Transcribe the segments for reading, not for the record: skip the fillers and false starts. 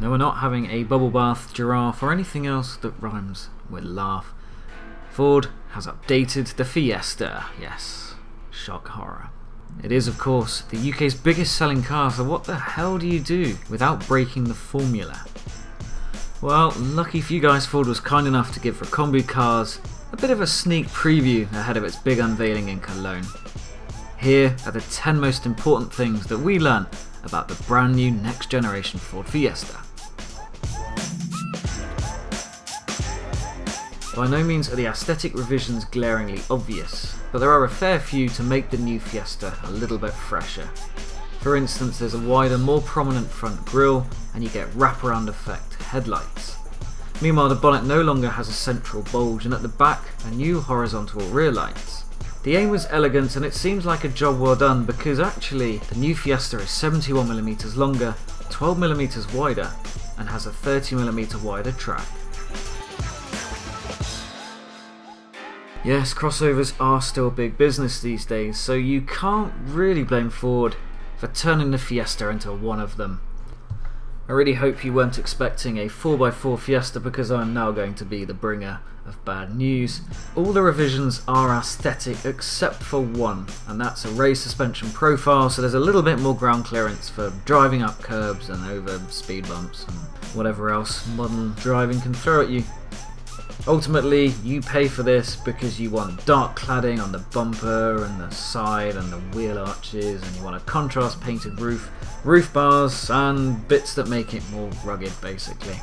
No, we're not having a bubble bath, giraffe or anything else that rhymes with laugh. Ford has updated the Fiesta. Yes, shock horror. It is, of course, the UK's biggest selling car, so what the hell do you do without breaking the formula? Well, lucky for you guys, Ford was kind enough to give Recombi Cars a bit of a sneak preview ahead of its big unveiling in Cologne. Here are the 10 most important things that we learned about the brand new next generation Ford Fiesta. By no means are the aesthetic revisions glaringly obvious, but there are a fair few to make the new Fiesta a little bit fresher. For instance, there's a wider, more prominent front grille, and you get wraparound effect headlights. Meanwhile, the bonnet no longer has a central bulge, and at the back are new horizontal rear lights. The aim was elegant, and it seems like a job well done because actually the new Fiesta is 71mm longer, 12mm wider, and has a 30mm wider track. Yes, crossovers are still big business these days, so you can't really blame Ford for turning the Fiesta into one of them. I really hope you weren't expecting a 4x4 Fiesta because I'm now going to be the bringer of bad news. All the revisions are aesthetic except for one, and that's a raised suspension profile, so there's a little bit more ground clearance for driving up curbs and over speed bumps and whatever else modern driving can throw at you. Ultimately, you pay for this because you want dark cladding on the bumper and the side and the wheel arches, and you want a contrast painted roof, roof bars, and bits that make it more rugged basically.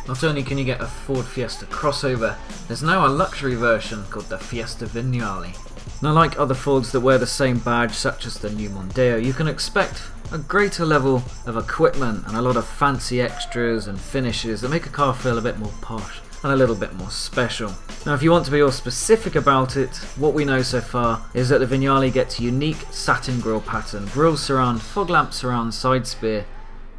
Not only can you get a Ford Fiesta crossover, there's now a luxury version called the Fiesta Vignelli. Now, like other Fords that wear the same badge, such as the new Mondeo, you can expect a greater level of equipment and a lot of fancy extras and finishes that make a car feel a bit more posh and a little bit more special. Now, if you want to be all specific about it, what we know so far is that the Vignale gets a unique satin grille pattern, grille surround, fog lamp surround, side spear,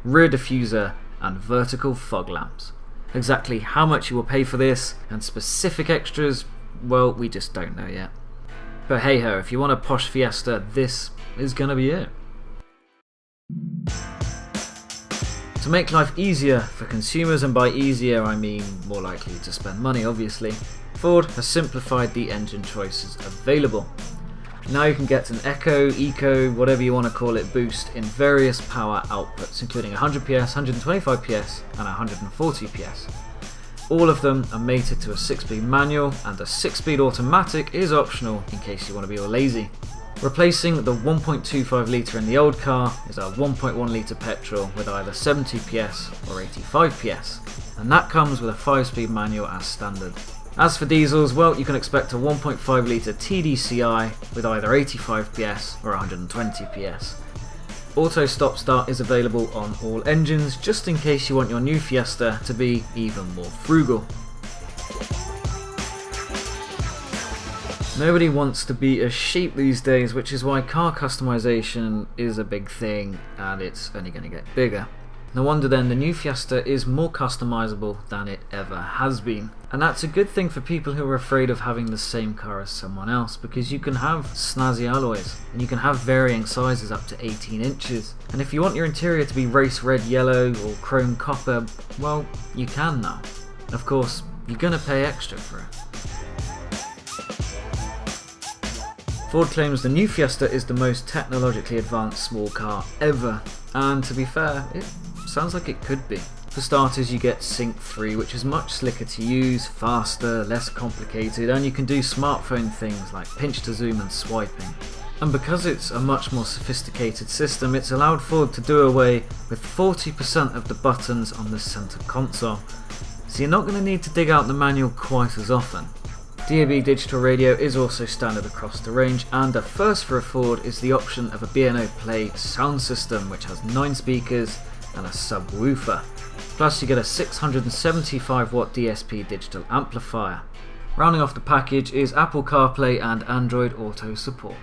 rear diffuser and vertical fog lamps. Exactly how much you will pay for this and specific extras, well, we just don't know yet. But hey ho, if you want a posh Fiesta, this is gonna be it. To make life easier for consumers, and by easier I mean more likely to spend money obviously, Ford has simplified the engine choices available. Now you can get an Eco, whatever you want to call it, boost in various power outputs, including 100 PS, 125 PS and 140 PS. All of them are mated to a 6-speed manual, and a 6-speed automatic is optional in case you want to be all lazy. Replacing the 1.25 litre in the old car is our 1.1 litre petrol with either 70 PS or 85 PS, and that comes with a 5-speed manual as standard. As for diesels, well, you can expect a 1.5 litre TDCi with either 85 PS or 120 PS. Auto stop start is available on all engines, just in case you want your new Fiesta to be even more frugal. Nobody wants to be a sheep these days, which is why car customization is a big thing, and it's only going to get bigger. No wonder then the new Fiesta is more customizable than it ever has been. And that's a good thing for people who are afraid of having the same car as someone else, because you can have snazzy alloys, and you can have varying sizes up to 18 inches. And if you want your interior to be race red yellow or chrome copper, well, you can now. Of course, you're going to pay extra for it. Ford claims the new Fiesta is the most technologically advanced small car ever, and to be fair, it sounds like it could be. For starters, you get Sync 3, which is much slicker to use, faster, less complicated, and you can do smartphone things like pinch to zoom and swiping. And because it's a much more sophisticated system, it's allowed Ford to do away with 40% of the buttons on the center console, so you're not going to need to dig out the manual quite as often. DAB digital radio is also standard across the range, and a first for a Ford is the option of a B&O Play sound system, which has 9 speakers and a subwoofer. Plus you get a 675 watt DSP digital amplifier. Rounding off the package is Apple CarPlay and Android Auto support.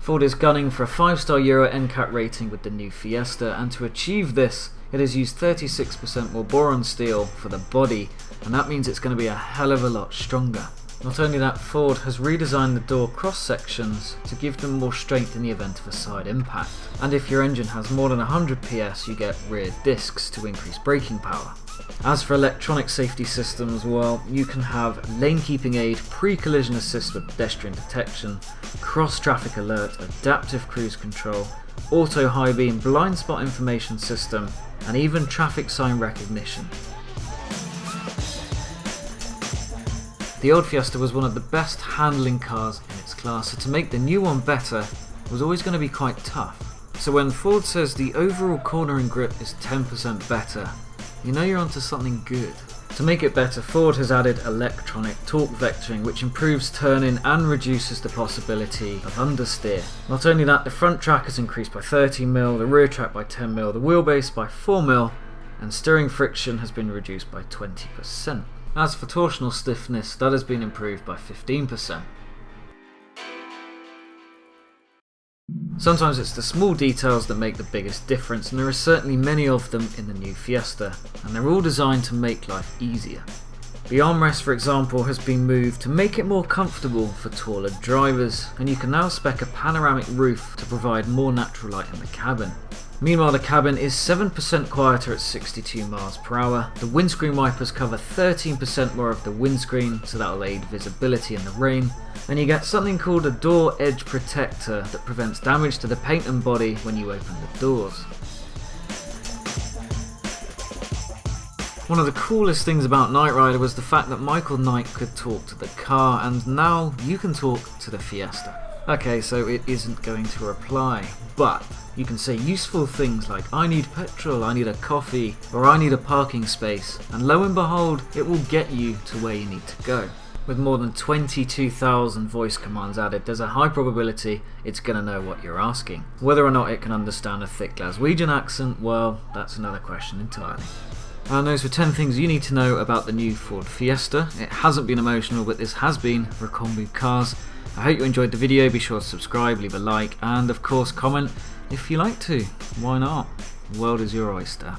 Ford is gunning for a 5-star Euro NCAT rating with the new Fiesta, and to achieve this, it has used 36% more boron steel for the body, and that means it's going to be a hell of a lot stronger. Not only that, Ford has redesigned the door cross sections to give them more strength in the event of a side impact. And if your engine has more than 100 PS, you get rear discs to increase braking power. As for electronic safety systems, well, you can have lane keeping aid, pre-collision assist with pedestrian detection, cross-traffic alert, adaptive cruise control, auto high beam blind spot information system, and even traffic sign recognition. The old Fiesta was one of the best handling cars in its class, so to make the new one better was always going to be quite tough. So when Ford says the overall cornering grip is 10% better, you know you're onto something good. To make it better, Ford has added electronic torque vectoring, which improves turning and reduces the possibility of understeer. Not only that, the front track has increased by 30mm, the rear track by 10mm, the wheelbase by 4mm, and steering friction has been reduced by 20%. As for torsional stiffness, that has been improved by 15%. Sometimes it's the small details that make the biggest difference, and there are certainly many of them in the new Fiesta, and they're all designed to make life easier. The armrest, for example, has been moved to make it more comfortable for taller drivers, and you can now spec a panoramic roof to provide more natural light in the cabin. Meanwhile, the cabin is 7% quieter at 62 miles per hour. The windscreen wipers cover 13% more of the windscreen, so that'll aid visibility in the rain. And you get something called a door edge protector that prevents damage to the paint and body when you open the doors. One of the coolest things about Knight Rider was the fact that Michael Knight could talk to the car, and now you can talk to the Fiesta. Okay, so it isn't going to reply, but you can say useful things like "I need petrol," "I need a coffee," or "I need a parking space," and lo and behold, it will get you to where you need to go. With more than 22,000 voice commands added, there's a high probability it's going to know what you're asking. Whether or not it can understand a thick Glaswegian accent, well, that's another question entirely. And those were 10 things you need to know about the new Ford Fiesta. It hasn't been emotional, but this has been for Recon Cars. I hope you enjoyed the video. Be sure to subscribe, leave a like, and of course comment if you like to. Why not? The world is your oyster.